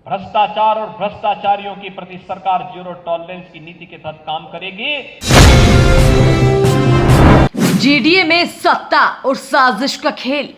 भ्रष्टाचार और भ्रष्टाचारियों के प्रति सरकार जीरो टॉलरेंस की नीति के तहत काम करेगी। जीडीए में सत्ता और साजिश का खेल,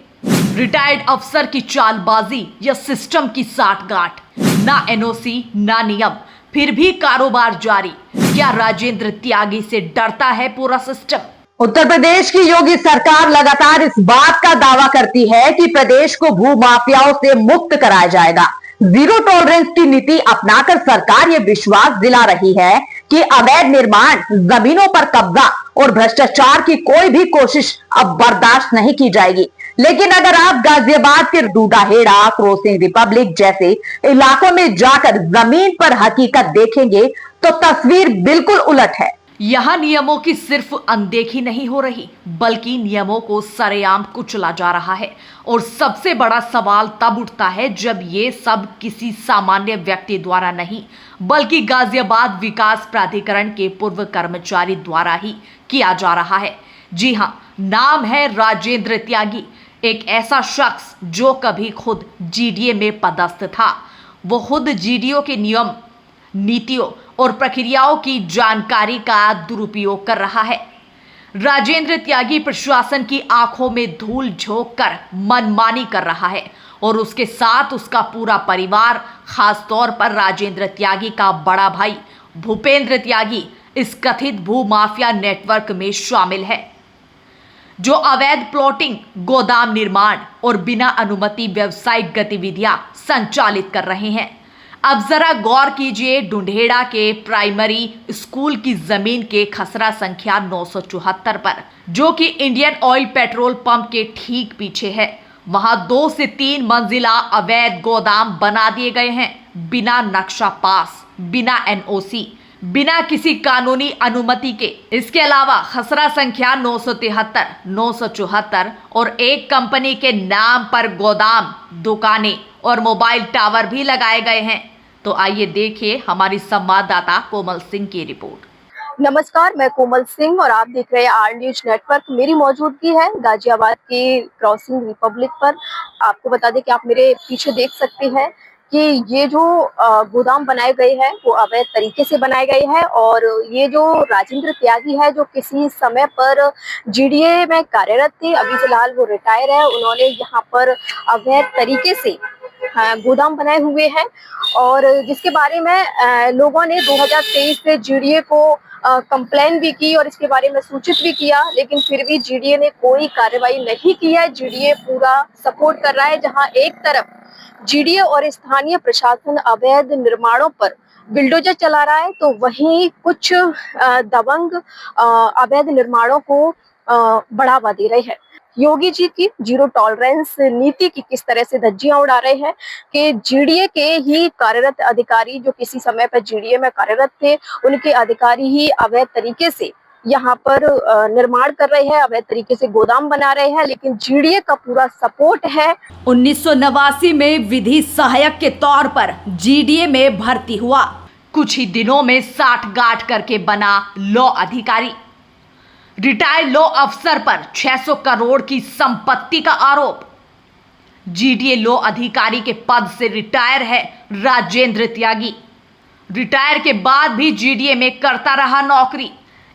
रिटायर्ड अफसर की चालबाजी या सिस्टम की साठगांठ, ना एनओसी ना नियम, फिर भी कारोबार जारी। क्या राजेंद्र त्यागी से डरता है पूरा सिस्टम? उत्तर प्रदेश की योगी सरकार लगातार इस बात का दावा करती है कि प्रदेश को भू माफियाओं से मुक्त कराया जाएगा। जीरो टॉलरेंस की नीति अपनाकर सरकार ये विश्वास दिला रही है कि अवैध निर्माण, जमीनों पर कब्जा और भ्रष्टाचार की कोई भी कोशिश अब बर्दाश्त नहीं की जाएगी। लेकिन अगर आप गाजियाबाद के दूधाहेड़ा, क्रॉसिंग रिपब्लिक जैसे इलाकों में जाकर जमीन पर हकीकत देखेंगे तो तस्वीर बिल्कुल उलट है। यहाँ नियमों की सिर्फ अनदेखी नहीं हो रही, बल्कि नियमों को सरेआम कुचला जा रहा है। और सबसे बड़ा सवाल तब उठता है जब ये सब किसी सामान्य व्यक्ति द्वारा नहीं, बल्कि गाजियाबाद विकास प्राधिकरण के पूर्व कर्मचारी द्वारा ही किया जा रहा है। जी हाँ, नाम है राजेंद्र त्यागी, एक ऐसा शख्स जो कभी खुद जीडीए में पदस्थ था। वो खुद जीडीओ के नियम, नीतियों और प्रक्रियाओं की जानकारी का दुरुपयोग कर रहा है। राजेंद्र त्यागी प्रशासन की आंखों में धूल झोंक कर मनमानी कर रहा है और उसके साथ उसका पूरा परिवार, खासतौर पर राजेंद्र त्यागी का बड़ा भाई भूपेंद्र त्यागी इस कथित भू माफिया नेटवर्क में शामिल है, जो अवैध प्लॉटिंग, गोदाम निर्माण और बिना अनुमति व्यावसायिक गतिविधियां संचालित कर रहे हैं। अब जरा गौर कीजिए ढूंढेड़ा के प्राइमरी स्कूल की जमीन के खसरा संख्या 974 पर, जो कि इंडियन ऑयल पेट्रोल पंप के ठीक पीछे है। वहां 2 से 3 मंजिला अवैध गोदाम बना दिए गए हैं, बिना नक्शा पास, बिना एनओसी, बिना किसी कानूनी अनुमति के। इसके अलावा खसरा संख्या 973, 974 और एक कंपनी के नाम पर गोदाम, दुकानें और मोबाइल टावर भी लगाए गए हैं। तो आइए देखिए हमारी संवाददाता कोमल सिंह की रिपोर्ट। नमस्कार, मैं कोमल सिंह और आप देख रहे हैं आर न्यूज नेटवर्क। मेरी मौजूदगी है गाजियाबाद की क्रॉसिंग रिपब्लिक पर। आपको बता दें कि आप मेरे पीछे देख सकते हैं कि ये जो गोदाम बनाए गए हैं वो अवैध तरीके से बनाए गए हैं। और ये जो राजेंद्र त्यागी है, जो किसी समय पर जीडीए में कार्यरत थे, अभी फिलहाल वो रिटायर है, उन्होंने यहाँ पर अवैध तरीके से गोदाम बनाए हुए हैं और जिसके बारे में लोगों ने 2023 से जीडीए को कंप्लेन भी की और इसके बारे में सूचित भी किया, लेकिन फिर भी जीडीए ने कोई कार्रवाई नहीं की है। जीडीए पूरा सपोर्ट कर रहा है। जहां एक तरफ जीडीए और स्थानीय प्रशासन अवैध निर्माणों पर बिल्डोजर चला रहा है, तो वहीं कुछ दबंग अवैध निर्माणों को बढ़ावा दे रहे हैं। योगी जी की जीरो टॉलरेंस नीति की किस तरह से धज्जियां उड़ा रहे हैं कि जीडीए के ही कार्यरत अधिकारी, जो किसी समय पर जीडीए में कार्यरत थे, उनके अधिकारी ही अवैध तरीके से यहाँ पर निर्माण कर रहे हैं, अवैध तरीके से गोदाम बना रहे हैं, लेकिन जीडीए का पूरा सपोर्ट है। 1989 में विधि सहायक के तौर पर जीडीए में भर्ती हुआ, कुछ ही दिनों में साठगांठ करके बना लॉ अधिकारी। रिटायर्ड लॉ अफसर पर 600 करोड़ की संपत्ति का आरोप। जीडीए लॉ अधिकारी के पद से रिटायर है राजेंद्र त्यागी। रिटायर के बाद भी जीडीए में करता रहा नौकरी।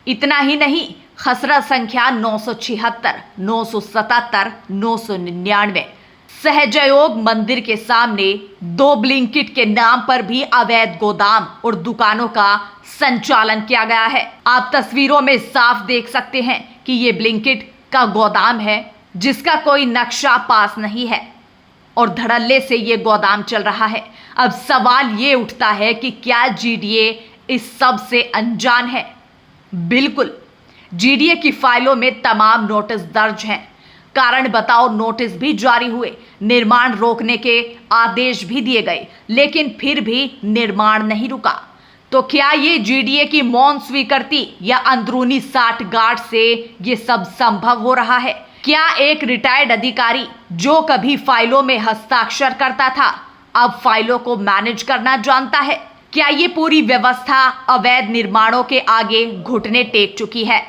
इतना ही नहीं, खसरा संख्या 976, 977, 999 सहजयोग मंदिर के सामने 2 ब्लिंकिट के नाम पर भी अवैध गोदाम और दुकानों का संचालन किया गया है। आप तस्वीरों में साफ देख सकते हैं कि ये ब्लिंकिट का गोदाम है, जिसका कोई नक्शा पास नहीं है और धड़ल्ले से ये गोदाम चल रहा है। अब सवाल ये उठता है कि क्या जीडीए इस सब से अनजान है? बिल्कुल, जीडीए की फाइलों में तमाम नोटिस दर्ज हैं, कारण बताओ नोटिस भी जारी हुए, निर्माण रोकने के आदेश भी दिए गए, लेकिन फिर भी निर्माण नहीं रुका। तो क्या ये जीडीए की मौन स्वीकृति या अंदरूनी साठगांठ से ये सब संभव हो रहा है? क्या एक रिटायर्ड अधिकारी जो कभी फाइलों में हस्ताक्षर करता था, अब फाइलों को मैनेज करना जानता है? क्या ये पूरी व्यवस्था अवैध निर्माणों के आगे घुटने टेक चुकी है?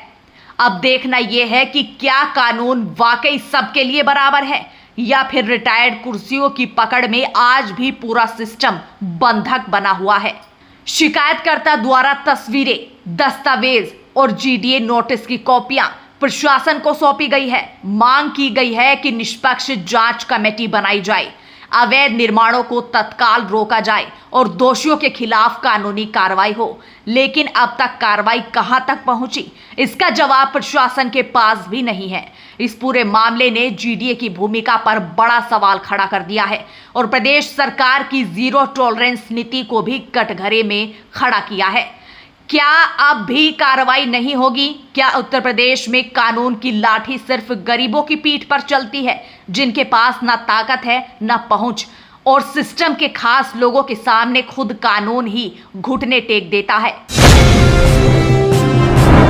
अब देखना यह है कि क्या कानून वाकई सबके लिए बराबर है, या फिर रिटायर्ड कुर्सियों की पकड़ में आज भी पूरा सिस्टम बंधक बना हुआ है। शिकायतकर्ता द्वारा तस्वीरें, दस्तावेज और जीडीए नोटिस की कॉपियां प्रशासन को सौंपी गई है। मांग की गई है कि निष्पक्ष जांच कमेटी बनाई जाए, अवैध निर्माणों को तत्काल रोका जाए और दोषियों के खिलाफ कानूनी कार्रवाई हो। लेकिन अब तक कार्रवाई कहां तक पहुंची, इसका जवाब प्रशासन के पास भी नहीं है। इस पूरे मामले ने जीडीए की भूमिका पर बड़ा सवाल खड़ा कर दिया है और प्रदेश सरकार की जीरो टॉलरेंस नीति को भी कटघरे में खड़ा किया है। क्या अब भी कार्रवाई नहीं होगी? क्या उत्तर प्रदेश में कानून की लाठी सिर्फ गरीबों की पीठ पर चलती है, जिनके पास ना ताकत है ना पहुंच, और सिस्टम के खास लोगों के सामने खुद कानून ही घुटने टेक देता है?